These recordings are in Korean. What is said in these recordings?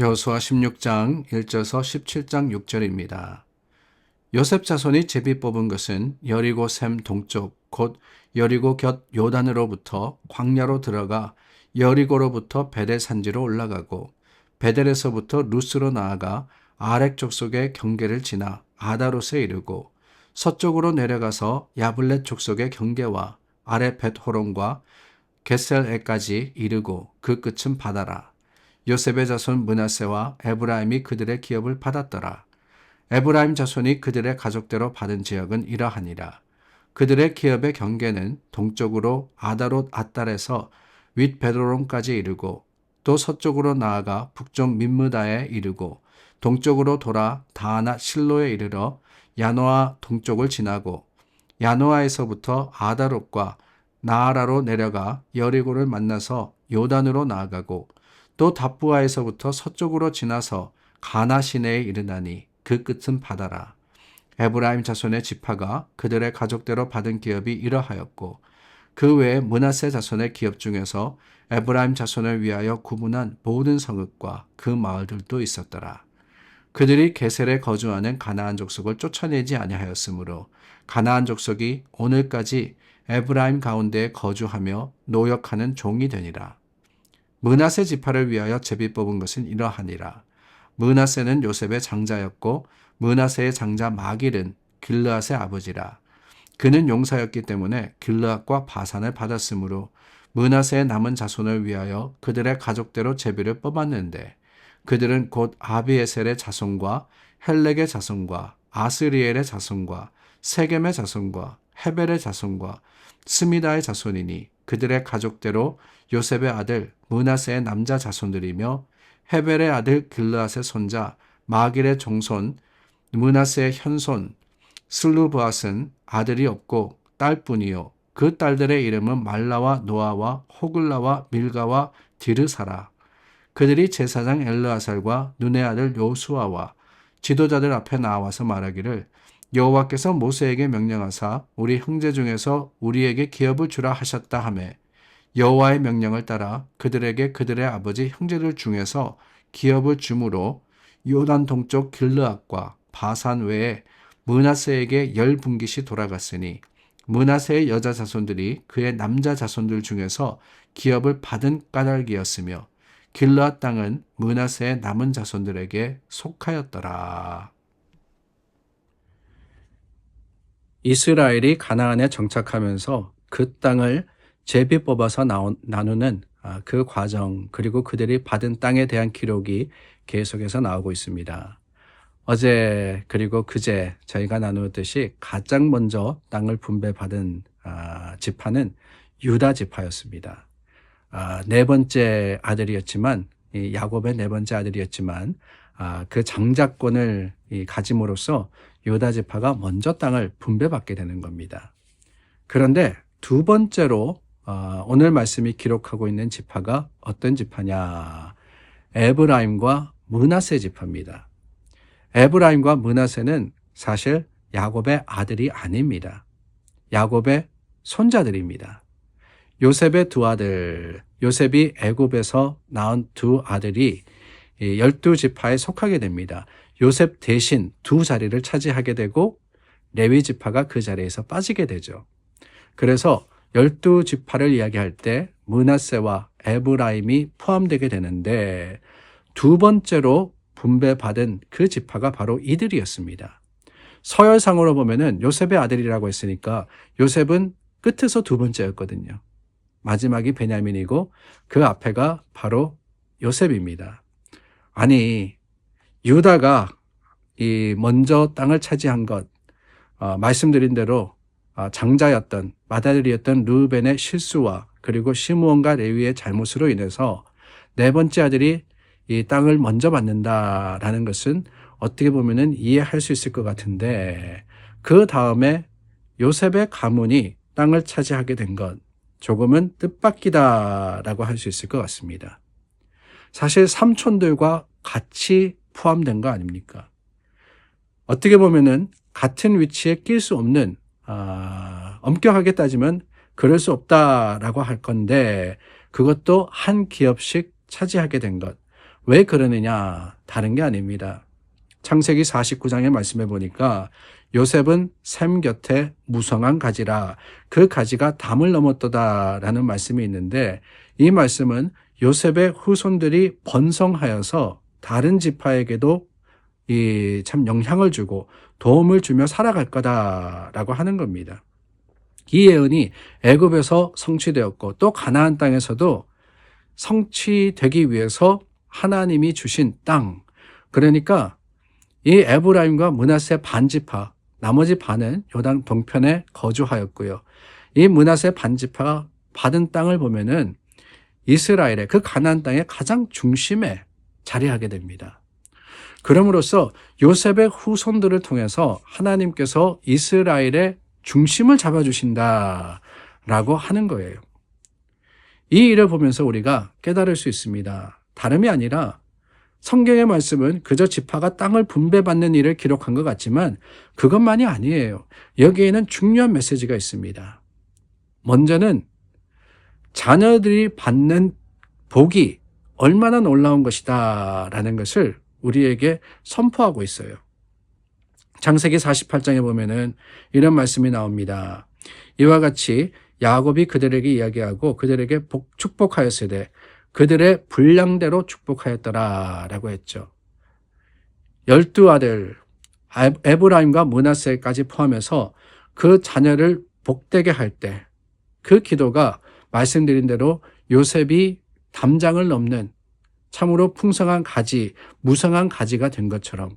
여호수아 16장 1절에서 17장 6절입니다. 요셉 자손이 제비 뽑은 것은 여리고 샘 동쪽 곧 여리고 곁 요단으로부터 광야로 들어가 여리고로부터 베델 산지로 올라가고 베델에서부터 루스로 나아가 아렉 족속의 경계를 지나 아다롯에 이르고 서쪽으로 내려가서 야블렛 족속의 경계와 아레 벳호론과 게셀에까지 이르고 그 끝은 바다라. 요셉의 자손 므낫세와 에브라임이 그들의 기업을 받았더라. 에브라임 자손이 그들의 가족대로 받은 지역은 이러하니라. 그들의 기업의 경계는 동쪽으로 아다롯 앗달에서 윗 베드론까지 이르고 또 서쪽으로 나아가 북쪽 민므다에 이르고 동쪽으로 돌아 다하나 실로에 이르러 야노아 동쪽을 지나고 야노아에서부터 아다롯과 나아라로 내려가 여리고를 만나서 요단으로 나아가고 또 답부아에서부터 서쪽으로 지나서 가나 시내에 이르나니 그 끝은 바다라. 에브라임 자손의 지파가 그들의 가족대로 받은 기업이 이러하였고 그 외에 므낫세 자손의 기업 중에서 에브라임 자손을 위하여 구분한 모든 성읍과 그 마을들도 있었더라. 그들이 게셀에 거주하는 가나안 족속을 쫓아내지 아니하였으므로 가나안 족속이 오늘까지 에브라임 가운데에 거주하며 노역하는 종이 되니라. 므낫세 지파를 위하여 제비 뽑은 것은 이러하니라. 므낫세는 요셉의 장자였고 므낫세의 장자 마길은 길르앗의 아버지라. 그는 용사였기 때문에 길르앗과 바산을 받았으므로 므낫세의 남은 자손을 위하여 그들의 가족대로 제비를 뽑았는데 그들은 곧 아비에셀의 자손과 헬렉의 자손과 아스리엘의 자손과 세겜의 자손과 헤벨의 자손과 스미다의 자손이니 그들의 가족대로 요셉의 아들 므낫세의 남자 자손들이며 헤벨의 아들 길르앗의 손자 마길의 종손 므낫세의 현손 슬루브앗은 아들이 없고 딸뿐이요 그 딸들의 이름은 말라와 노아와 호글라와 밀가와 디르사라. 그들이 제사장 엘르아살과 눈의 아들 요수아와 지도자들 앞에 나와서 말하기를 여호와께서 모세에게 명령하사 우리 형제 중에서 우리에게 기업을 주라 하셨다 하매 여호와의 명령을 따라 그들에게 그들의 아버지 형제들 중에서 기업을 주므로 요단 동쪽 길르앗과 바산 외에 므낫세에게 10분깃이 돌아갔으니 므낫세의 여자 자손들이 그의 남자 자손들 중에서 기업을 받은 까닭이었으며 길르앗 땅은 므낫세의 남은 자손들에게 속하였더라. 이스라엘이 가나안에 정착하면서 그 땅을 제비 뽑아서 나누는 그 과정 그리고 그들이 받은 땅에 대한 기록이 계속해서 나오고 있습니다. 어제 그리고 그제 저희가 나누었듯이 가장 먼저 땅을 분배받은 지파는 유다 지파였습니다. 네 번째 아들이었지만 야곱의 네 번째 아들이었지만 그 장자권을 가짐으로써 유다 지파가 먼저 땅을 분배받게 되는 겁니다. 그런데 두 번째로 오늘 말씀이 기록하고 있는 지파가 어떤 지파냐? 에브라임과 므낫세 지파입니다. 에브라임과 므낫세는 사실 야곱의 아들이 아닙니다. 야곱의 손자들입니다. 요셉의 두 아들, 요셉이 애굽에서 낳은 두 아들이 12지파에 속하게 됩니다. 요셉 대신 두 자리를 차지하게 되고 레위 지파가 그 자리에서 빠지게 되죠. 그래서 12지파를 이야기할 때 므낫세와 에브라임이 포함되게 되는데 두 번째로 분배받은 그 지파가 바로 이들이었습니다. 서열상으로 보면은 요셉의 아들이라고 했으니까 요셉은 끝에서 두 번째였거든요. 마지막이 베냐민이고 그 앞에가 바로 요셉입니다. 아니 유다가 이 먼저 땅을 차지한 것 말씀드린 대로 장자였던 맏아들이었던 르우벤의 실수와 그리고 시므온과 레위의 잘못으로 인해서 네 번째 아들이 이 땅을 먼저 받는다라는 것은 어떻게 보면은 이해할 수 있을 것 같은데 그 다음에 요셉의 가문이 땅을 차지하게 된 것 조금은 뜻밖이다라고 할 수 있을 것 같습니다. 사실 삼촌들과 같이 포함된 거 아닙니까? 어떻게 보면은 같은 위치에 낄 수 없는 엄격하게 따지면 그럴 수 없다라고 할 건데 그것도 한 기업씩 차지하게 된 것. 왜 그러느냐? 다른 게 아닙니다. 창세기 49장에 말씀해 보니까 요셉은 셈 곁에 무성한 가지라 그 가지가 담을 넘었도다라는 말씀이 있는데, 이 말씀은 요셉의 후손들이 번성하여서 다른 지파에게도 이 참 영향을 주고 도움을 주며 살아갈 거다라고 하는 겁니다. 이 예언이 애굽에서 성취되었고 또 가나안 땅에서도 성취되기 위해서 하나님이 주신 땅, 그러니까 이 에브라임과 므낫세 반지파, 나머지 반은 요단 동편에 거주하였고요. 이 므낫세 반지파가 받은 땅을 보면은 이스라엘의 그 가나안 땅의 가장 중심에 자리하게 됩니다. 그럼으로써 요셉의 후손들을 통해서 하나님께서 이스라엘의 중심을 잡아주신다라고 하는 거예요. 이 일을 보면서 우리가 깨달을 수 있습니다. 다름이 아니라 성경의 말씀은 그저 지파가 땅을 분배받는 일을 기록한 것 같지만 그것만이 아니에요. 여기에는 중요한 메시지가 있습니다. 먼저는 자녀들이 받는 복이 얼마나 놀라운 것이다 라는 것을 우리에게 선포하고 있어요. 창세기 48장에 보면은 이런 말씀이 나옵니다. 이와 같이 야곱이 그들에게 이야기하고 그들에게 축복하였으되 그들의 분량대로 축복하였더라 라고 했죠. 12아들 에브라임과 므낫세까지 포함해서 그 자녀를 복되게 할 때 그 기도가 말씀드린 대로 요셉이 담장을 넘는 참으로 풍성한 가지, 무성한 가지가 된 것처럼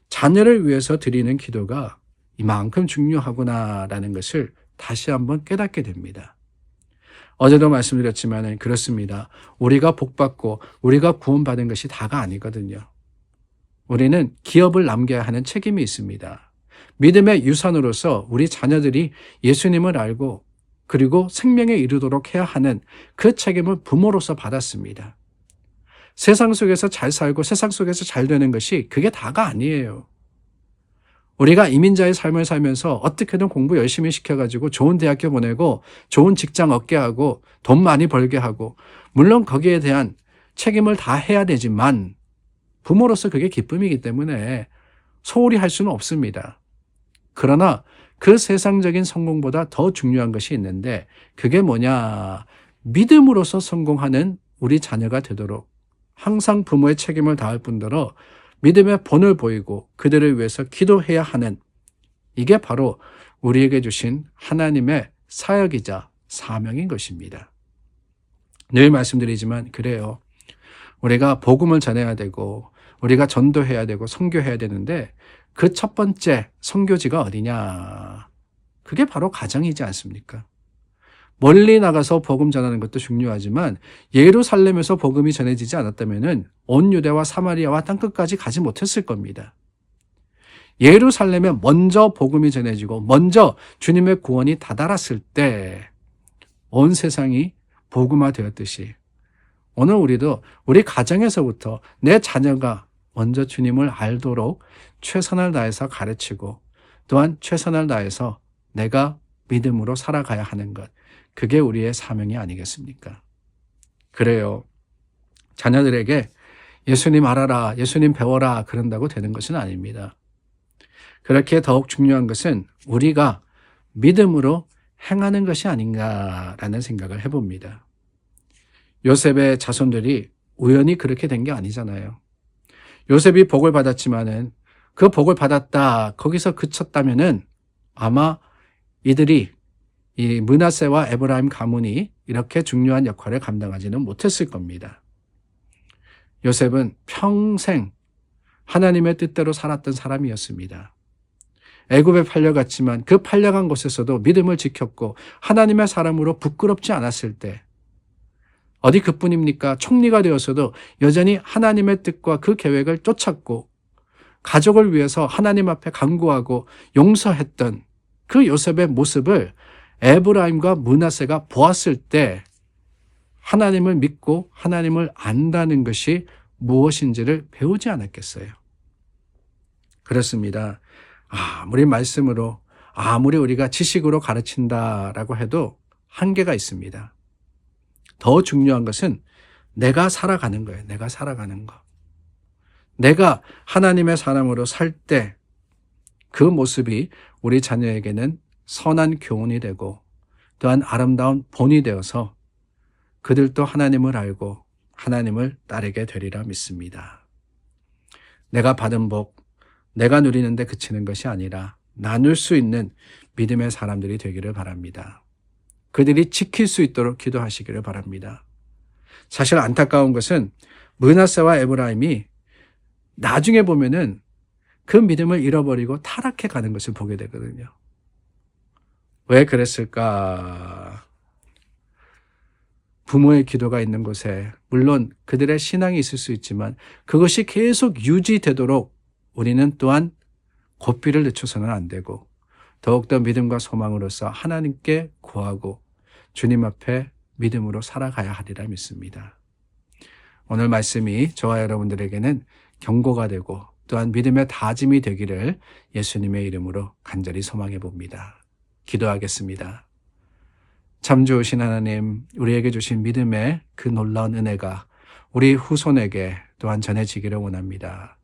자녀를 위해서 드리는 기도가 이만큼 중요하구나라는 것을 다시 한번 깨닫게 됩니다. 어제도 말씀드렸지만 그렇습니다. 우리가 복받고 우리가 구원받은 것이 다가 아니거든요. 우리는 기업을 남겨야 하는 책임이 있습니다. 믿음의 유산으로서 우리 자녀들이 예수님을 알고 그리고 생명에 이르도록 해야 하는 그 책임을 부모로서 받았습니다. 세상 속에서 잘 살고 세상 속에서 잘 되는 것이 그게 다가 아니에요. 우리가 이민자의 삶을 살면서 어떻게든 공부 열심히 시켜가지고 좋은 대학교 보내고 좋은 직장 얻게 하고 돈 많이 벌게 하고 물론 거기에 대한 책임을 다 해야 되지만 부모로서 그게 기쁨이기 때문에 소홀히 할 수는 없습니다. 그러나 그 세상적인 성공보다 더 중요한 것이 있는데 그게 뭐냐? 믿음으로서 성공하는 우리 자녀가 되도록 항상 부모의 책임을 다할 뿐더러 믿음의 본을 보이고 그들을 위해서 기도해야 하는, 이게 바로 우리에게 주신 하나님의 사역이자 사명인 것입니다. 늘 말씀드리지만 그래요. 우리가 복음을 전해야 되고 우리가 전도해야 되고 선교해야 되는데 그 첫 번째 선교지가 어디냐? 그게 바로 가정이지 않습니까? 멀리 나가서 복음 전하는 것도 중요하지만 예루살렘에서 복음이 전해지지 않았다면 온 유대와 사마리아와 땅끝까지 가지 못했을 겁니다. 예루살렘에 먼저 복음이 전해지고 먼저 주님의 구원이 다다랐을 때 온 세상이 복음화되었듯이 오늘 우리도 우리 가정에서부터 내 자녀가 먼저 주님을 알도록 최선을 다해서 가르치고 또한 최선을 다해서 내가 믿음으로 살아가야 하는 것, 그게 우리의 사명이 아니겠습니까? 그래요. 자녀들에게 예수님 알아라, 예수님 배워라 그런다고 되는 것은 아닙니다. 그렇게 더욱 중요한 것은 우리가 믿음으로 행하는 것이 아닌가라는 생각을 해봅니다. 요셉의 자손들이 우연히 그렇게 된 게 아니잖아요. 요셉이 복을 받았지만은 그 복을 받았다 거기서 그쳤다면은 아마 이들이 이 므낫세와 에브라임 가문이 이렇게 중요한 역할을 감당하지는 못했을 겁니다. 요셉은 평생 하나님의 뜻대로 살았던 사람이었습니다. 애굽에 팔려갔지만 그 팔려간 곳에서도 믿음을 지켰고 하나님의 사람으로 부끄럽지 않았을 때 어디 그뿐입니까? 총리가 되었어도 여전히 하나님의 뜻과 그 계획을 쫓았고 가족을 위해서 하나님 앞에 간구하고 용서했던 그 요셉의 모습을 에브라임과 므낫세가 보았을 때 하나님을 믿고 하나님을 안다는 것이 무엇인지를 배우지 않았겠어요. 그렇습니다. 아무리 말씀으로 아무리 우리가 지식으로 가르친다라고 해도 한계가 있습니다. 더 중요한 것은 내가 살아가는 거예요. 내가 살아가는 거. 내가 하나님의 사람으로 살 때 그 모습이 우리 자녀에게는 선한 교훈이 되고 또한 아름다운 본이 되어서 그들도 하나님을 알고 하나님을 따르게 되리라 믿습니다. 내가 받은 복, 내가 누리는데 그치는 것이 아니라 나눌 수 있는 믿음의 사람들이 되기를 바랍니다. 그들이 지킬 수 있도록 기도하시기를 바랍니다. 사실 안타까운 것은 므낫세와 에브라임이 나중에 보면은 그 믿음을 잃어버리고 타락해 가는 것을 보게 되거든요. 왜 그랬을까? 부모의 기도가 있는 곳에 물론 그들의 신앙이 있을 수 있지만 그것이 계속 유지되도록 우리는 또한 고삐를 늦춰서는 안 되고 더욱더 믿음과 소망으로서 하나님께 구하고 주님 앞에 믿음으로 살아가야 하리라 믿습니다. 오늘 말씀이 저와 여러분들에게는 경고가 되고 또한 믿음의 다짐이 되기를 예수님의 이름으로 간절히 소망해 봅니다. 기도하겠습니다. 참 좋으신 하나님, 우리에게 주신 믿음의 그 놀라운 은혜가 우리 후손에게 또한 전해지기를 원합니다.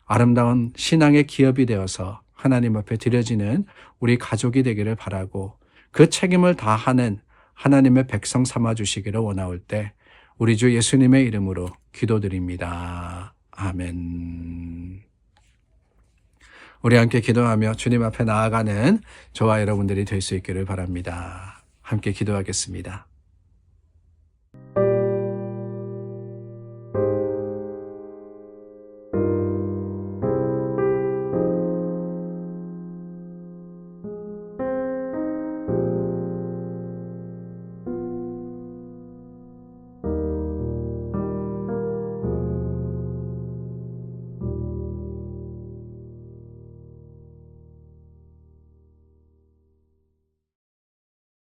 아름다운 신앙의 기업이 되어서 하나님 앞에 드려지는 우리 가족이 되기를 바라고 그 책임을 다하는 하나님의 백성 삼아 주시기를 원하올 때 우리 주 예수님의 이름으로 기도드립니다. 아멘. 우리 함께 기도하며 주님 앞에 나아가는 저와 여러분들이 될 수 있기를 바랍니다. 함께 기도하겠습니다.